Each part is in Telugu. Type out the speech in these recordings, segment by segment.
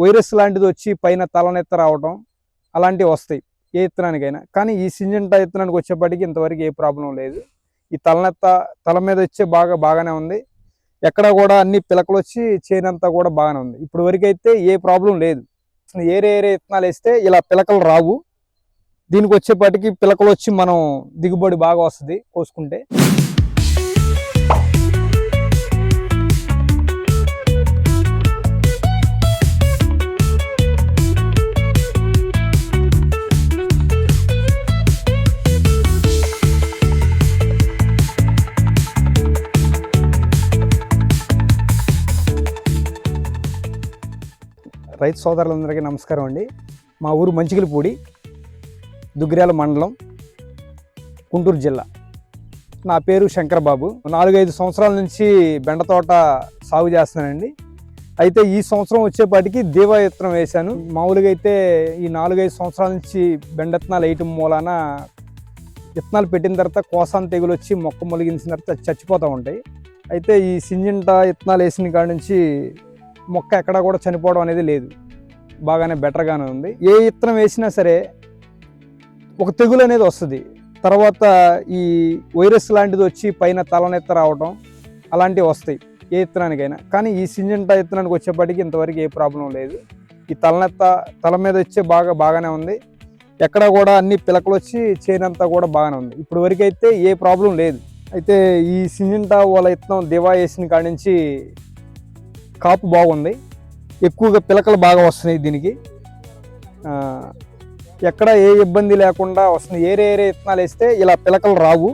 వైరస్ లాంటిది వచ్చి పైన తలనెత్త రావటం అలాంటివి వస్తాయి ఏ విత్తనానికైనా. కానీ ఈ సింజంటా విత్తనానికి వచ్చేప్పటికి ఇంతవరకు ఏ ప్రాబ్లం లేదు. ఈ తల మీద వచ్చే బాగానే ఉంది. ఎక్కడ కూడా అన్ని పిలకలు వచ్చి చేనంతా కూడా బాగానే ఉంది. ఇప్పుడు వరకు అయితే ఏ ప్రాబ్లం లేదు. ఏరే విత్తనాలు వేస్తే ఇలా పిలకలు రావు. దీనికి వచ్చేప్పటికి పిలకలు వచ్చి మనం దిగుబడి బాగా వస్తుంది కోసుకుంటే. రైతు సోదరులందరికీ నమస్కారం అండి. మా ఊరు మంచిగిలిపూడి, దుగ్గిరాల మండలం, గుంటూరు జిల్లా. నా పేరు శంకరబాబు. 4-5 సంవత్సరాల నుంచి బెండ తోట సాగు చేస్తున్నానండి. అయితే ఈ సంవత్సరం వచ్చేపాటికి దీవా విత్తనం వేశాను. మామూలుగా అయితే ఈ 4-5 సంవత్సరాల నుంచి బెండ విత్తనాలు వేయటం మూలాన విత్తనాలు పెట్టిన తర్వాత కోసాన్ తెగులు వచ్చి మొక్క మొలిగించిన తర్వాత చచ్చిపోతూ ఉంటాయి. అయితే ఈ సింజంటా విత్తనాలు వేసిన కాడ నుంచి మొక్క ఎక్కడా కూడా చనిపోవడం అనేది లేదు. బాగానే బెటర్గానే ఉంది. ఏ విత్తనం వేసినా సరే ఒక తెగులు అనేది వస్తుంది. తర్వాత ఈ వైరస్ లాంటిది వచ్చి పైన తలనెత్త రావటం అలాంటివి వస్తాయి ఏ విత్తనానికైనా. కానీ ఈ సింజంటా విత్తనానికి వచ్చేప్పటికి ఇంతవరకు ఏ ప్రాబ్లం లేదు. ఈ తల మీద వచ్చే బాగానే ఉంది. ఎక్కడ కూడా అన్ని పిలకలు వచ్చి చేనంతా కూడా బాగానే ఉంది. ఇప్పుడు వరకు అయితే ఏ ప్రాబ్లం లేదు. అయితే ఈ సింజంటా వాళ్ళ విత్తనం దివా వేసిన కాడి నుంచి కాపు బాగుంది. ఎక్కువగా పిలకలు బాగా వస్తున్నాయి. దీనికి ఎక్కడ ఏ ఇబ్బంది లేకుండా వస్తుంది. ఏరే విత్తనాలు వేస్తే ఇలా పిలకలు రావు.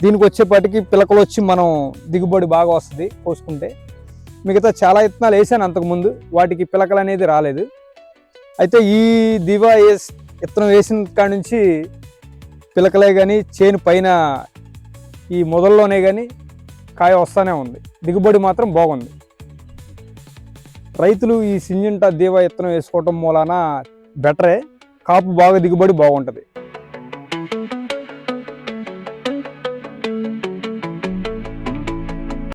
దీనికి వచ్చేపాటికి పిలకలు వచ్చి మనం దిగుబడి బాగా వస్తుంది కోసుకుంటే. మిగతా చాలా విత్తనాలు వేసాను అంతకుముందు, వాటికి పిలకలు అనేది రాలేదు. అయితే ఈ దివా విత్తనం వేసిన కాడి నుంచి పిలకలే కానీ చేను పైన ఈ మొదల్లోనే కానీ కాయ వస్తూనే ఉంది. దిగుబడి మాత్రం బాగుంది. రైతులు ఈ సింజంటా దీవా విత్తనం వేసుకోవటం మూలాన బెటరే, కాపు బాగా దిగుబడి బాగుంటుంది.